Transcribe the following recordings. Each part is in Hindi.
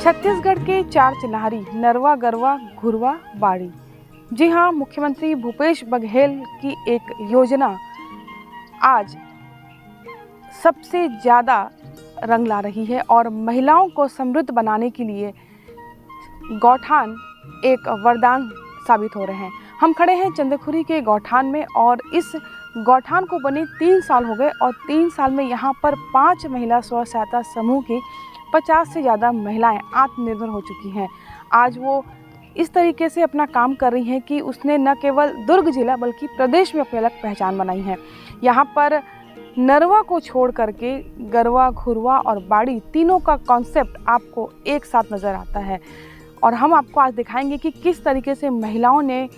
छत्तीसगढ़ के चार चिन्हारी नरवा, गरवा, घुरवा, बाड़ी। जी हाँ, मुख्यमंत्री भूपेश बघेल की एक योजना आज सबसे ज़्यादा रंग ला रही है और महिलाओं को समृद्ध बनाने के लिए गौठान एक वरदान साबित हो रहे हैं। हम खड़े हैं चंदखुरी के गौठान में और इस गौठान को बने 3 साल हो गए और 3 साल में यहाँ पर 5 महिला स्व सहायता समूह की 50 से ज़्यादा महिलाएं आत्मनिर्भर हो चुकी हैं। आज वो इस तरीके से अपना काम कर रही हैं कि उसने न केवल दुर्ग जिला बल्कि प्रदेश में अपनी अलग पहचान बनाई है। यहाँ पर नरवा को छोड़ करके गरवा, घुरवा और बाड़ी तीनों का कॉन्सेप्ट आपको एक साथ नज़र आता है और हम आपको आज दिखाएंगे कि किस तरीके से महिलाओं ने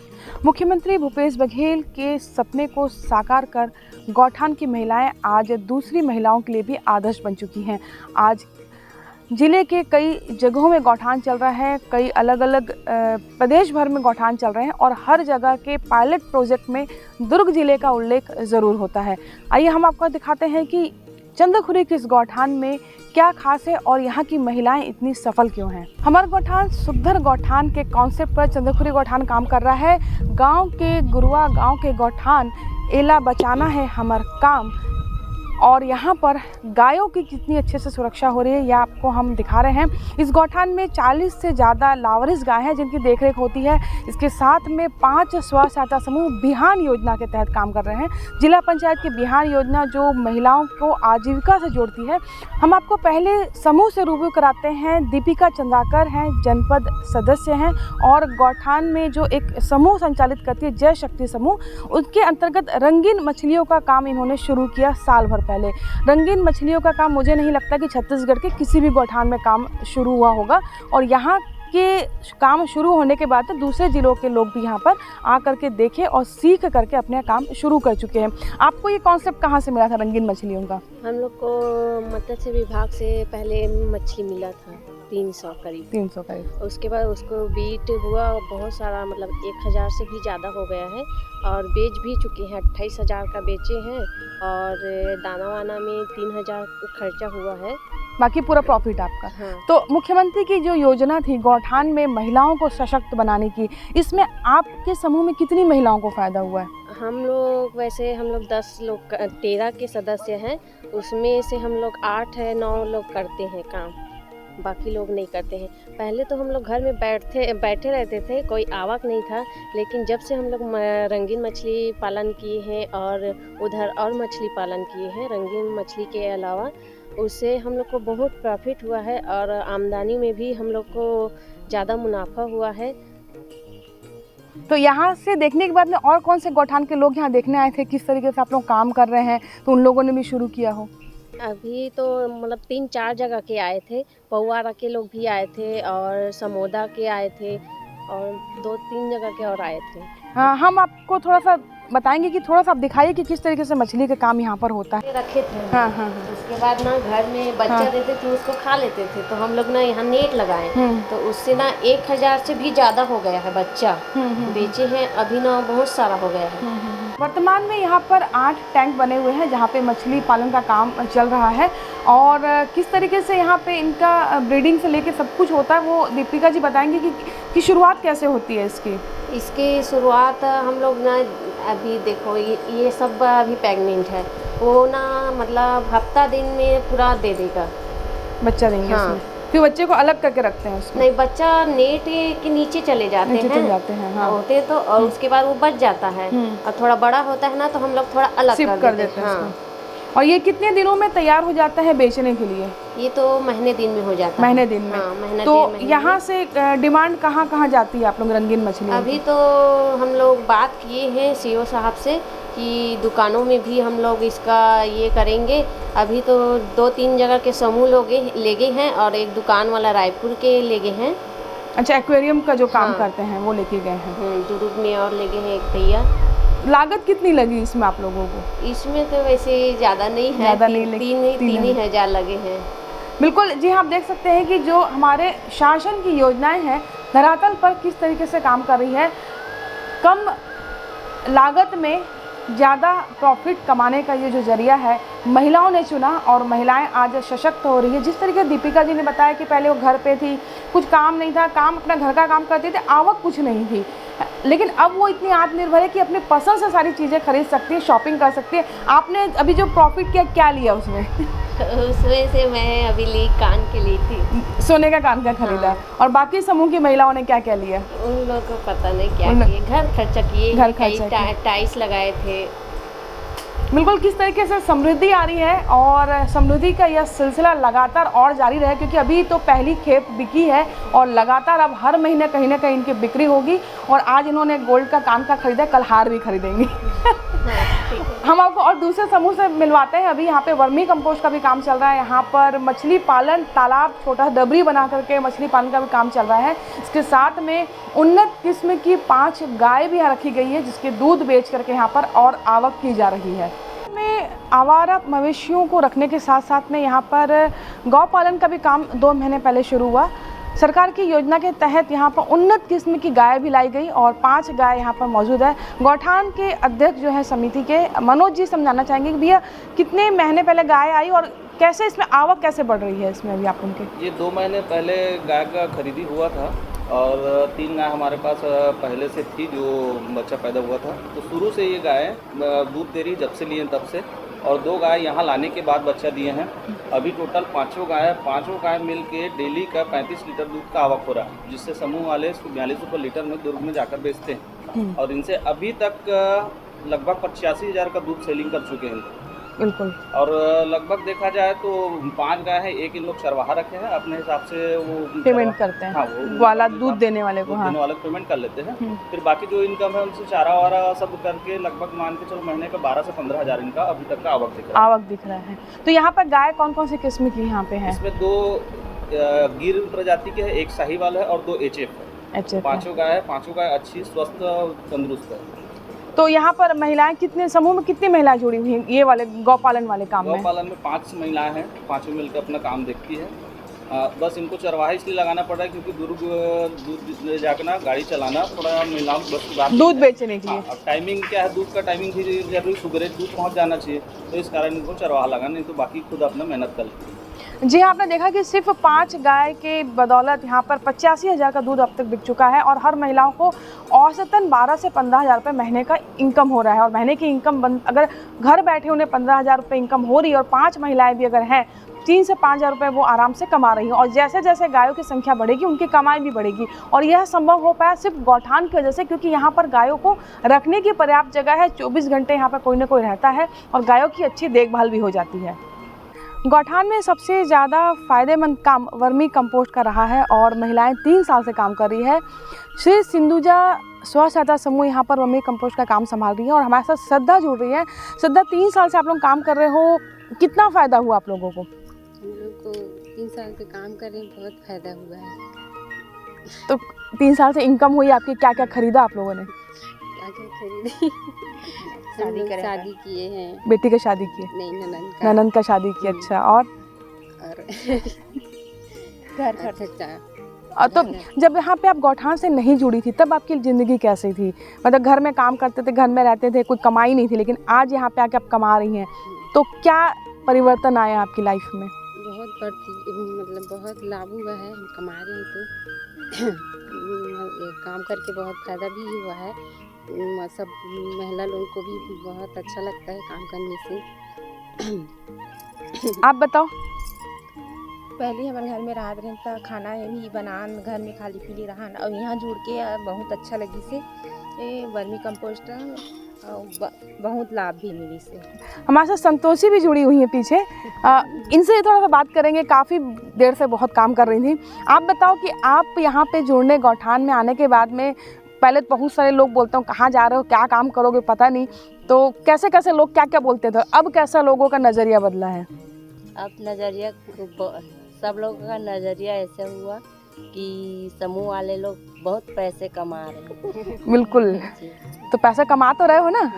मुख्यमंत्री भूपेश बघेल के सपने को साकार कर गौठान की महिलाएं आज दूसरी महिलाओं के लिए भी आदर्श बन चुकी हैं। आज जिले के कई जगहों में गौठान चल रहा है, कई अलग अलग प्रदेश भर में गौठान चल रहे हैं और हर जगह के पायलट प्रोजेक्ट में दुर्ग जिले का उल्लेख ज़रूर होता है। आइए हम आपको दिखाते हैं कि चंदखुरी के इस गौठान में क्या खास है और यहाँ की महिलाएं इतनी सफल क्यों हैं। हमारा गौठान सुखधर गौठान के कॉन्सेप्ट पर चंदखुरी गौठान काम कर रहा है। गांव के गुरुआ, गांव के गौठान एला बचाना है हमार काम। और यहाँ पर गायों की कितनी अच्छे से सुरक्षा हो रही है यह आपको हम दिखा रहे हैं। इस गौठान में 40 से ज़्यादा लावारिस गाय हैं जिनकी देखरेख होती है। इसके साथ में 5 स्व सहायता समूह बिहान योजना के तहत काम कर रहे हैं। जिला पंचायत की बिहान योजना जो महिलाओं को आजीविका से जोड़ती है। हम आपको पहले समूह से रूबरू कराते हैं। दीपिका चंद्राकर हैं, जनपद सदस्य हैं और गौठान में जो एक समूह संचालित करती है जय शक्ति समूह, उसके अंतर्गत रंगीन मछलियों का काम इन्होंने शुरू किया साल भर पहले। रंगीन मछलियों का काम मुझे नहीं लगता कि छत्तीसगढ़ के किसी भी गौठान में काम शुरू हुआ होगा और यहाँ के काम शुरू होने के बाद दूसरे जिलों के लोग भी यहाँ पर आकर के देखे और सीख करके अपने काम शुरू कर चुके हैं। आपको ये कॉन्सेप्ट कहाँ से मिला था रंगीन मछलियों का? हम लोग को मत्स्य विभाग से पहले मछली मिला था 300 करीब। उसके बाद उसको बीट हुआ बहुत सारा, मतलब 1000 से भी ज़्यादा हो गया है और बेच भी चुके हैं। 28,000 का बेचे हैं और दाना वाना में 3000 खर्चा हुआ है, बाकी पूरा प्रॉफिट आपका। हाँ। तो मुख्यमंत्री की जो योजना थी गौठान में महिलाओं को सशक्त बनाने की, इसमें आपके समूह में कितनी महिलाओं को फ़ायदा हुआ है? हम लोग 10 लोग 13 के सदस्य हैं, उसमें से हम लोग 8 है 9 लोग करते हैं काम, बाकी लोग नहीं करते हैं। पहले तो हम लोग घर में बैठे रहते थे, कोई आवक नहीं था, लेकिन जब से हम लोग रंगीन मछली पालन किए हैं और उधर और मछली पालन किए हैं रंगीन मछली के अलावा, उससे हम लोग को बहुत प्रॉफिट हुआ है और आमदनी में भी हम लोग को ज़्यादा मुनाफा हुआ है। तो यहाँ से देखने के बाद में और कौन से गौठान के लोग यहाँ देखने आए थे, किस तरीके से आप लोग काम कर रहे हैं, तो उन लोगों ने भी शुरू किया हो? अभी तो मतलब 3-4 जगह के आए थे, पौवारा के लोग भी आए थे और समोदा के आए थे और 2-3 जगह के और आए थे। हाँ, हम आपको थोड़ा सा बताएंगे कि थोड़ा सा आप दिखाइए कि किस तरीके से मछली का काम यहाँ पर होता है। रखे थे हाँ, हाँ। उसके बाद ना घर में बच्चा देते थे, उसको खा लेते थे, तो हम लोग ना यहाँ नेट लगाए, तो उससे ना 1000 से भी ज़्यादा हो गया है बच्चा बेचे हैं, अभी ना बहुत सारा हो गया है। वर्तमान में यहाँ पर 8 टैंक बने हुए हैं जहाँ पे मछली पालन का काम चल रहा है और किस तरीके से यहाँ पे इनका ब्रीडिंग से लेके सब कुछ होता है वो दीपिका जी बताएंगे कि शुरुआत कैसे होती है इसकी शुरुआत हम लोग ना, अभी देखो ये सब अभी प्रेग्नेंट है, वो ना मतलब हफ्ता दिन में पूरा दे देगा, बच्चा देंगे। हाँ। फिर बच्चे को अलग करके रखते हैं उसमें? नहीं, बच्चा नेट के नीचे चले जाते हैं। हाँ। होते तो और उसके बाद वो बच जाता है और थोड़ा बड़ा होता है ना तो हम लोग थोड़ा अलग कर देते हैं। हाँ। और ये कितने दिनों में तैयार हो जाता है बेचने के लिए? ये तो महीने दिन में हो जाता है। महीने दिन में? हाँ, महीने तो दिन में। यहाँ से डिमांड कहाँ कहाँ जाती है आप लोग रंगीन मछली? अभी तो हम लोग बात किए हैं सीओ साहब से कि दुकानों में भी हम लोग इसका ये करेंगे। अभी तो 2-3 जगह के समूह लोग ले गए हैं और एक दुकान वाला रायपुर के ले गए हैं। अच्छा, एक्वेरियम का जो काम करते हैं वो लेके गए हैं। दुर्ग में और ले गए हैं एक भैया। लागत कितनी लगी इसमें आप लोगों को? इसमें तो वैसे ज़्यादा नहीं है, 3,000 लगे हैं। बिल्कुल जी हाँ, आप देख सकते हैं कि जो हमारे शासन की योजनाएं हैं धरातल पर किस तरीके से काम कर रही है। कम लागत में ज़्यादा प्रॉफिट कमाने का ये जो जरिया है महिलाओं ने चुना और महिलाएं आज सशक्त हो रही है। जिस तरीके दीपिका जी ने बताया कि पहले वो घर पे थी, कुछ काम नहीं था, काम अपना घर का काम करते थे, आवक कुछ नहीं थी, लेकिन अब वो इतनी आत्मनिर्भर है कि अपने पसंद से सारी चीज़ें खरीद सकती है, शॉपिंग कर सकती है। आपने अभी जो प्रॉफिट किया क्या लिया उसमें? उसमें से मैं अभी ली कान के ली थी, सोने का कान का खरीदा। हाँ। और बाकी समूह की महिलाओं ने क्या क्या लिया? उन लोगों को पता नहीं क्या उन- किए, घर खर्चा किए, घर कई खर्चा किए। टाइल्स लगाए थे। बिल्कुल, किस तरीके से समृद्धि आ रही है और समृद्धि का यह सिलसिला लगातार और जारी रहे, क्योंकि अभी तो पहली खेप बिकी है और लगातार अब हर महीने कहीं ना कहीं इनकी बिक्री होगी। और आज इन्होंने गोल्ड का कान का खरीदा, कल हार भी खरीदेंगी। हम आपको और दूसरे समूह से मिलवाते हैं। अभी यहाँ पे वर्मी कंपोस्ट का भी काम चल रहा है, यहाँ पर मछली पालन, तालाब, छोटा डबरी बना करके मछली पालन का भी काम चल रहा है। इसके साथ में उन्नत किस्म की 5 गाय भी यहाँ रखी गई है, जिसके दूध बेच करके यहाँ पर और आवक की जा रही है। में आवारा मवेशियों को रखने के साथ साथ में यहाँ पर गौ पालन का भी काम 2 महीने पहले शुरू हुआ। सरकार की योजना के तहत यहाँ पर उन्नत किस्म की गाय भी लाई गई और 5 गाय यहाँ पर मौजूद है। गौठान के अध्यक्ष जो है समिति के मनोज जी समझाना चाहेंगे कि भैया कितने महीने पहले गाय आई और कैसे इसमें आवक कैसे बढ़ रही है इसमें अभी आप उनके? ये 2 महीने पहले गाय का खरीदी हुआ था और 3 गाय हमारे पास पहले से थी जो बच्चा पैदा हुआ था। तो शुरू से ये गाय दूध दे रही, जब से लिए तब से, और 2 गाय यहाँ लाने के बाद बच्चा दिए हैं। अभी टोटल 5 गाय मिल के डेली का 35 लीटर दूध का आवक हो रहा है, जिससे समूह वाले 42 रुपये लीटर में दुर्ग में जाकर बेचते हैं। और इनसे अभी तक लगभग 85,000 का दूध सेलिंग कर चुके हैं। बिल्कुल। और लगभग देखा जाए तो 5 गाय हैं, एक इन लोग चरवाहा रखे हैं, अपने हिसाब से वो पेमेंट करते हैं। हाँ, वो वाला दूध देने वाले को, हाँ, देने वाले पेमेंट कर लेते हैं। फिर बाकी जो इनकम है उनसे चारा वारा सब करके लगभग मान के चलो महीने का 12 से 15 हज़ार इनका अभी तक का आवक दिख रहा है। आवक दिख रहा है। तो यहाँ पर गाय कौन कौन सी किस्म की यहाँ पे है? इसमें 2 गिर प्रजाति के है, एक साहीवाल है और 2 एचएफ है। अच्छा, 5 गाय है, 5 गाय अच्छी, स्वस्थ और तंदुरुस्त है। तो यहाँ पर महिलाएं कितने समूह में कितनी महिलाएं जुड़ी हुई हैं ये वाले गौपालन वाले काम में? गौपालन में 5 महिलाएं हैं, 5 मिलकर अपना काम देखती है। बस इनको चरवाहा इसलिए लगाना पड़ रहा है क्योंकि दूध ले जाकर ना गाड़ी चलाना थोड़ा महिलाओं की बस की बात दूध बेचने के लिए। अब टाइमिंग क्या है, दूध का टाइमिंग भी जरूरी, सुबह दूध पहुंच जाना चाहिए, तो इस कारण इनको चरवाहा लगाना, नहीं तो बाकी खुद अपना मेहनत कर लेती है। जी हाँ, आपने देखा कि सिर्फ 5 गाय के बदौलत यहाँ पर 85,000 का दूध अब तक बिक चुका है और हर महिलाओं को औसतन 12 से 15,000 रुपये महीने का इनकम हो रहा है। और महीने की इनकम अगर घर बैठे उन्हें 15,000 रुपये इनकम हो रही है और 5 महिलाएं भी अगर हैं 3 से 5,000 रुपये वो आराम से कमा रही हैं। और जैसे जैसे गायों की संख्या बढ़ेगी उनकी कमाई भी बढ़ेगी और यह संभव हो पाया सिर्फ गौठान की वजह से, क्योंकि यहाँ पर गायों को रखने की पर्याप्त जगह है। 24 घंटे यहाँ पर कोई ना कोई रहता है और गायों की अच्छी देखभाल भी हो जाती है। गौठान में सबसे ज़्यादा फ़ायदेमंद काम वर्मी कंपोस्ट का रहा है और महिलाएं 3 साल से काम कर रही है। श्री सिंधुजा स्व सहायता समूह यहाँ पर वर्मी कंपोस्ट का काम संभाल रही है और हमारे साथ श्रद्धा जुड़ रही है। श्रद्धा, 3 साल से आप लोग काम कर रहे हो, कितना फ़ायदा हुआ आप लोगों को? हम लोग को 3 साल से काम कर रहे हैं, बहुत फ़ायदा हुआ है। तो 3 साल से इनकम हुई आपकी, क्या क्या खरीदा आप लोगों ने? क्या क्या खरीदी? शादी किए हैं। बेटी की शादी की? नहीं, ननंद का शादी की। अच्छा, और घर खर्चा। और तो जब यहाँ पे आप गौठान से नहीं जुड़ी थी तब आपकी ज़िंदगी कैसी थी? मतलब घर में काम करते थे, घर में रहते थे, कोई कमाई नहीं थी, लेकिन आज यहाँ पे आके आप कमा रही हैं, तो क्या परिवर्तन आया आपकी लाइफ में? बहुत मतलब बहुत लाभ हुआ है। हम कमा रहे हैं तो काम करके बहुत फ़ायदा भी हुआ है। सब महिला लोगों को भी बहुत अच्छा लगता है काम करने से। आप बताओ। पहले हमारे घर में रात रहे था, खाना भी बनान घर में खाली पीली रहन और यहाँ जुड़ के बहुत अच्छा लगी से वर्मी कंपोस्ट बहुत लाभ भी मिली से। हमारे साथ संतोषी भी जुड़ी हुई है पीछे, इनसे थोड़ा सा बात करेंगे। काफ़ी देर से बहुत काम कर रही थी। आप बताओ कि आप यहाँ पे जुड़ने गौठान में आने के बाद में पहले बहुत सारे लोग बोलते हो कहाँ जा रहे हो, क्या काम करोगे पता नहीं, तो कैसे कैसे लोग क्या क्या बोलते थे, अब कैसा लोगों का नज़रिया बदला है? अब नज़रिया सब लोगों का नज़रिया ऐसे हुआ कि समूह वाले लोग बहुत पैसे कमा रहे हैं। बिल्कुल, तो पैसा कमा तो रहे हो ना।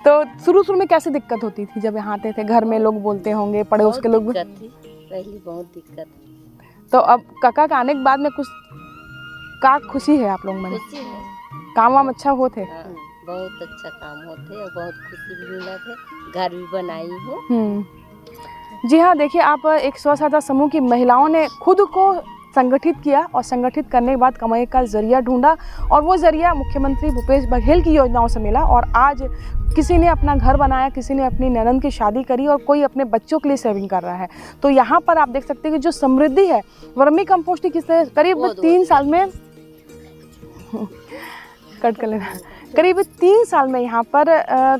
तो शुरू में कैसे दिक्कत होती थी जब यहाँ आते थे? घर में लोग बोलते होंगे, पड़ोस के लोग? दिक्कत थी पहले, बहुत दिक्कत थी। तो अब काका के आने के बाद में कुछ का खुशी है आप लोग में? खुशी है, काम वाम अच्छा होते? हाँ, बहुत अच्छा काम होते और बहुत खुशी भी मिला थे। घर भी बनाई हूँ। जी हाँ, देखिए आप एक स्व सहायता समूह की महिलाओं ने खुद को संगठित किया और संगठित करने के बाद कमाई का जरिया ढूंढा और वो जरिया मुख्यमंत्री भूपेश बघेल की योजनाओं से मिला और आज किसी ने अपना घर बनाया, किसी ने अपनी ननद की शादी करी और कोई अपने बच्चों के लिए सेविंग कर रहा है। तो यहाँ पर आप देख सकते हैं कि जो समृद्धि है वर्मी कंपोस्ट की किसने करीब 3 साल में कट कर लेना, करीब 3 साल में यहाँ पर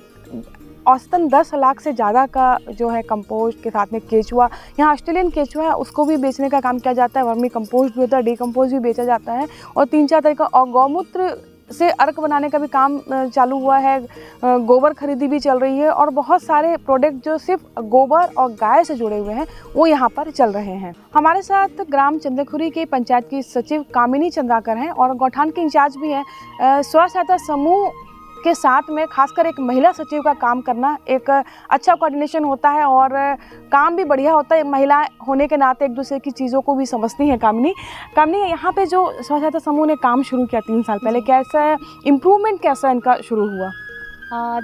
औसतन 10 लाख से ज़्यादा का जो है कंपोस्ट के साथ में केचुआ, यहाँ ऑस्ट्रेलियन केचुआ है उसको भी बेचने का काम किया जाता है। वर्मी कंपोस्ट भी होता है, डीकम्पोस्ट भी बेचा जाता है और 3-4 तरह का और गौमूत्र से अर्क बनाने का भी काम चालू हुआ है। गोबर खरीदी भी चल रही है और बहुत सारे प्रोडक्ट जो सिर्फ गोबर और गाय से जुड़े हुए हैं वो यहाँ पर चल रहे हैं। हमारे साथ ग्राम चंद्रखुरी के पंचायत की सचिव कामिनी चंद्राकर हैं और गौठान के इंचार्ज भी हैं। स्व सहायता समूह के साथ में खासकर एक महिला सचिव का काम करना एक अच्छा कोऑर्डिनेशन होता है और काम भी बढ़िया होता है। महिला होने के नाते एक दूसरे की चीज़ों को भी समझती हैं। कामिनी, यहाँ पे जो स्व सहायता समूह ने काम शुरू किया 3 साल पहले, कैसा इम्प्रूवमेंट कैसा इनका शुरू हुआ?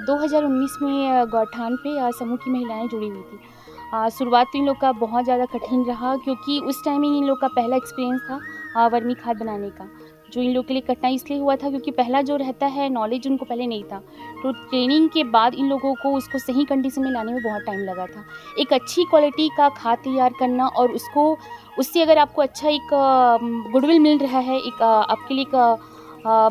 2019 में गौठान पे समूह की महिलाएं जुड़ी हुई थी। शुरुआत तो इन लोग का बहुत ज़्यादा कठिन रहा क्योंकि उस टाइम में इन लोग का पहला एक्सपीरियंस था वर्मी खाद बनाने का, जो इन लोग के लिए कठिनाई इसलिए हुआ था क्योंकि पहला जो रहता है नॉलेज उनको पहले नहीं था। तो ट्रेनिंग के बाद इन लोगों को उसको सही कंडीशन में लाने में बहुत टाइम लगा था। एक अच्छी क्वालिटी का खाद तैयार करना और उससे अगर आपको अच्छा एक गुडविल मिल रहा है, एक आपके लिए एक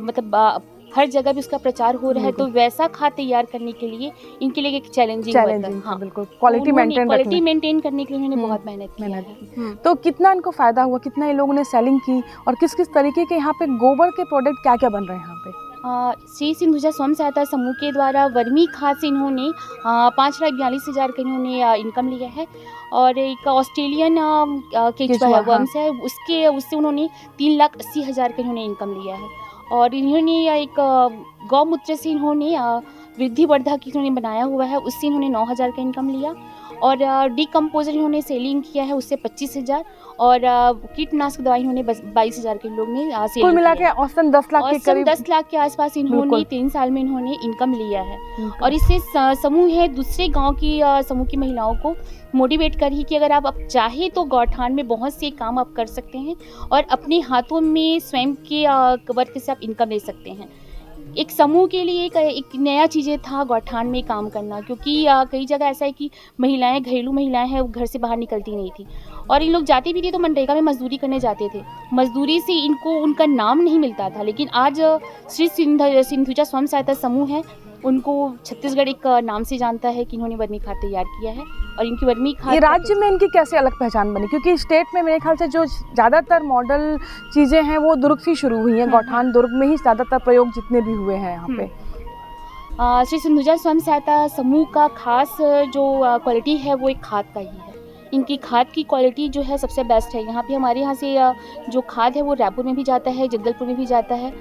मतलब हर जगह भी उसका प्रचार हो रहा है, तो वैसा खाद तैयार करने के लिए इनके लिए एक चैलेंजिंग होता है। हाँ, बिल्कुल क्वालिटी मेंटेन करने के लिए उन्होंने बहुत मेहनत की है। तो कितना इनको फायदा हुआ, कितना इन लोगों ने सेलिंग की और किस किस तरीके के यहाँ पे गोबर के प्रोडक्ट क्या क्या बन रहे हैं यहाँ पे? श्री सिंधुजा स्वयं सहायता समूह के द्वारा वर्मी खाद से इन्होंने 5,42,000 का इन्होंने इनकम लिया है और एक ऑस्ट्रेलियन केचुआ है वर्म्स है उससे उन्होंने 3,80,000 का इन्होंने इनकम लिया है। और इन्होंने एक गौमूत्र से इन्होंने वृद्धि वर्धक की इन्होंने बनाया हुआ है, उससे इन्होंने 9,000 का इनकम लिया और डीकम्पोजर इन्होंने सेलिंग किया है उससे 25,000 और कीटनाशक दवाई इन्होंने 22,000 के लोग ने सेलिंग कुल मिला के औसतन 10 लाख के करीब 10 लाख के आसपास इन्होंने 3 साल में इन्होंने इनकम लिया है। और इससे समूह है दूसरे गांव की समूह की महिलाओं को मोटिवेट करी कि अगर आप चाहे तो गौठान में बहुत से काम आप कर सकते हैं और अपने हाथों में स्वयं के वर्क से आप इनकम ले सकते हैं। एक समूह के लिए एक नया चीज़ें था गौठान में काम करना क्योंकि कई जगह ऐसा है कि महिलाएं, घरेलू महिलाएं हैं, वो घर से बाहर निकलती नहीं थी और इन लोग जाते भी थे तो मनरेगा में मजदूरी करने जाते थे। मजदूरी से इनको उनका नाम नहीं मिलता था, लेकिन आज श्री सिंधुजा स्वयं सहायता समूह है, उनको छत्तीसगढ़ एक नाम से जानता है कि इन्होंने वर्मी खाद तैयार किया है और इनकी वर्मी खाद राज्य में इनकी कैसे अलग पहचान बनी? क्योंकि स्टेट में मेरे ख्याल से जो ज़्यादातर मॉडल चीज़ें हैं वो दुर्ग से शुरू हुई हैं। गौठान दुर्ग में ही ज़्यादातर प्रयोग जितने भी हुए हैं यहाँ पे। श्री सिंधुजा स्वयं सहायता समूह का खास जो क्वालिटी है वो एक खाद का ही है। इनकी खाद की क्वालिटी जो है सबसे बेस्ट है। यहाँ पे हमारे यहाँ से जो खाद है वो रायपुर में भी जाता है, जगदलपुर में भी जाता है,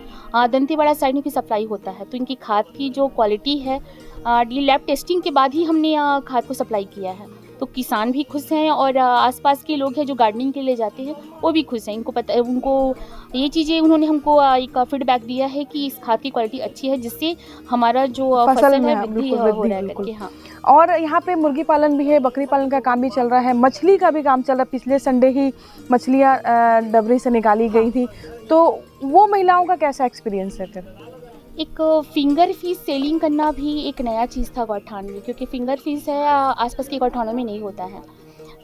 दंतेवाड़ा साइड में भी सप्लाई होता है। तो इनकी खाद की जो क्वालिटी है डी लैब टेस्टिंग के बाद ही हमने खाद को सप्लाई किया है। तो किसान भी खुश हैं और आसपास के लोग हैं जो गार्डनिंग के लिए जाते हैं वो भी खुश हैं। इनको पता है, उनको ये चीज़ें उन्होंने हमको एक फीडबैक दिया है कि इस खाद की क्वालिटी अच्छी है जिससे हमारा जो फसल है वृद्धि हो रहा है करके। हाँ, और यहाँ पे मुर्गी पालन भी है, बकरी पालन का काम भी चल रहा है, मछली का भी काम चल रहा है। पिछले संडे ही मछलियाँ डबरी से निकाली गई थी, तो वो महिलाओं का कैसा एक्सपीरियंस है? फिर एक फिंगर फिश सेलिंग करना भी एक नया चीज़ था गौठान में, क्योंकि फिंगर फिश है आसपास के गौठानों में नहीं होता है।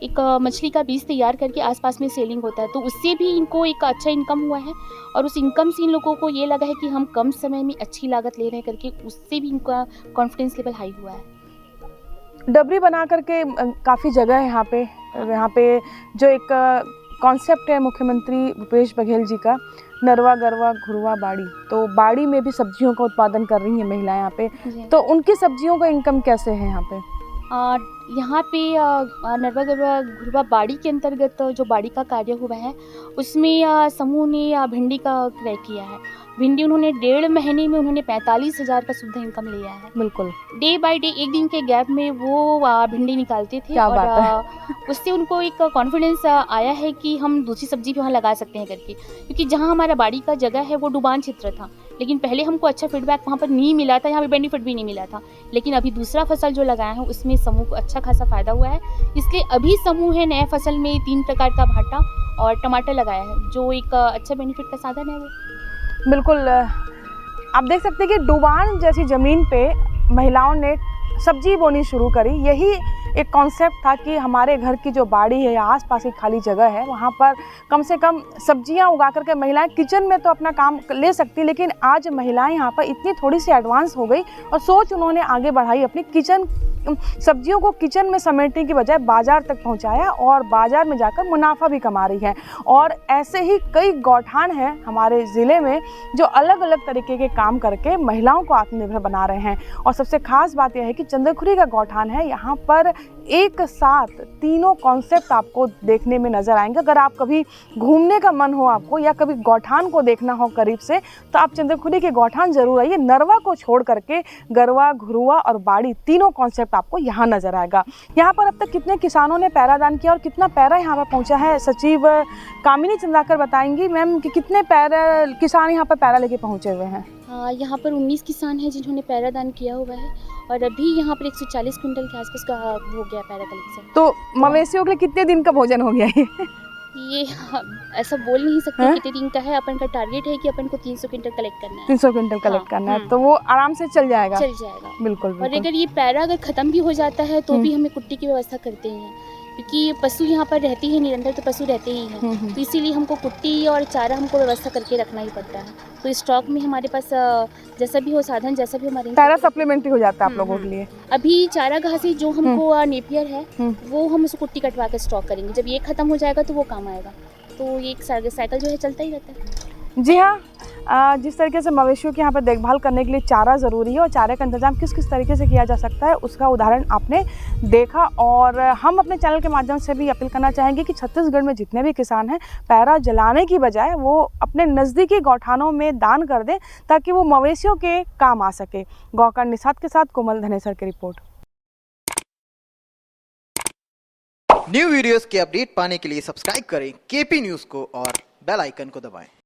एक मछली का बीज तैयार करके आसपास में सेलिंग होता है, तो उससे भी इनको एक अच्छा इनकम हुआ है और उस इनकम से इन लोगों को ये लगा है कि हम कम समय में अच्छी लागत ले रहे हैं करके, उससे भी इनका कॉन्फिडेंस लेवल हाई हुआ है। डबरी बना करके काफ़ी जगह है यहाँ पे जो एक कॉन्सेप्ट है मुख्यमंत्री भूपेश बघेल जी का, नरवा गरवा घुरवा बाड़ी, तो बाड़ी में भी सब्जियों का उत्पादन कर रही हैं महिलाएं यहाँ पे, तो उनकी सब्जियों का इनकम कैसे है यहाँ पे? यहाँ पे नरवा गरवा घुरवा बाड़ी के अंतर्गत जो बाड़ी का कार्य हुआ है उसमें समूह ने भिंडी का क्रय किया है। भिंडी उन्होंने 1.5 महीने में उन्होंने 45,000 का शुद्ध इनकम लिया है। बिल्कुल डे बाय डे, एक दिन के गैप में वो भिंडी निकालते थे और उससे उनको एक कॉन्फिडेंस आया है कि हम दूसरी सब्जी भी वहाँ लगा सकते हैं करके, क्योंकि जहाँ हमारा बाड़ी का जगह है वो डुबान क्षेत्र था, लेकिन पहले हमको अच्छा फीडबैक वहाँ पर नहीं मिला था, यहाँ पे बेनिफिट भी नहीं मिला था। लेकिन अभी दूसरा फसल जो लगाया है उसमें समूह को अच्छा खासा फ़ायदा हुआ है, इसलिए अभी समूह है नए फसल में 3 प्रकार का भाटा और टमाटर लगाया है, जो एक अच्छा बेनिफिट का साधन है वो। बिल्कुल, आप देख सकते हैं कि डुबान जैसी ज़मीन पे महिलाओं ने सब्जी बोनी शुरू करी। यही एक कॉन्सेप्ट था कि हमारे घर की जो बाड़ी है या आसपास की खाली जगह है वहाँ पर कम से कम सब्जियाँ उगा करके महिलाएं किचन में तो अपना काम ले सकती, लेकिन आज महिलाएं यहाँ पर इतनी थोड़ी सी एडवांस हो गई और सोच उन्होंने आगे बढ़ाई, अपनी किचन सब्जियों को किचन में समेटने की बजाय बाज़ार तक पहुँचाया और बाज़ार में जाकर मुनाफा भी कमा रही है। और ऐसे ही कई गौठान हैं हमारे ज़िले में जो अलग अलग तरीके के काम करके महिलाओं को आत्मनिर्भर बना रहे हैं। और सबसे ख़ास बात यह है कि चंद्रखुरी का गौठान है, यहाँ पर एक साथ तीनों कॉन्सेप्ट आपको देखने में नज़र आएंगे। अगर आप कभी घूमने का मन हो आपको या कभी गौठान को देखना हो करीब से तो आप चंद्रखुरी के गौठान जरूर आइए। नरवा को छोड़ करके गरवा, घुरुआ और बाड़ी तीनों कॉन्सेप्ट आपको यहाँ नज़र आएगा। यहाँ पर अब तक कितने किसानों ने पैरादान किया और कितना पैरा यहाँ पर पहुँचा है, सचिव कामिनी चंद्राकर बताएंगी मैम कि कितने पैरा किसान यहाँ पर पैरा लेके पहुँचे हुए हैं। यहाँ पर 19 किसान हैं जिन्होंने पैरादान किया हुआ है और अभी यहाँ पर 140 क्विंटल के आसपास का हो गया पैरा कलेक्शन। तो मवेशियों के लिए कितने दिन का भोजन हो गया ये ऐसा बोल नहीं सकते कितने दिन का है। अपन का टारगेट है कि अपन को 300 क्विंटल कलेक्ट करना है। 300 क्विंटल कलेक्ट करना है तो वो आराम से चल जाएगा। बिल्कुल। और अगर ये पैरा अगर ख़त्म भी हो जाता है तो भी हमें कुट्टी की व्यवस्था करते हैं, क्योंकि पशु यहाँ पर रहते ही निरंतर, तो पशु रहते ही हैं, तो इसीलिए हमको कुट्टी और चारा हमको व्यवस्था करके रखना ही पड़ता है। तो स्टॉक में हमारे पास जैसा भी हो साधन, जैसा भी हमारे पैरा सप्लीमेंट्री हो जाता है आप लोगों के लिए। अभी चारा घासी जो हमको नेपियर है वो हम उसको कुट्टी कटवा के स्टॉक करेंगे, जब ये ख़त्म हो जाएगा तो वो काम आएगा। तो ये एक साइकिल जो है चलता ही रहता है। जी हाँ, जिस तरीके से मवेशियों की यहाँ पर देखभाल करने के लिए चारा ज़रूरी है और चारे का इंतजाम किस किस तरीके से किया जा सकता है उसका उदाहरण आपने देखा। और हम अपने चैनल के माध्यम से भी अपील करना चाहेंगे कि छत्तीसगढ़ में जितने भी किसान हैं पैरा जलाने की बजाय वो अपने नज़दीकी गौठानों में दान कर दें ताकि वो मवेशियों के काम आ सके। गौकर निषाद के साथ कोमल धनेसर की रिपोर्ट। न्यू वीडियोस के अपडेट पाने के लिए सब्सक्राइब करें केपी न्यूज़ को और बेल आइकन को दबाएं।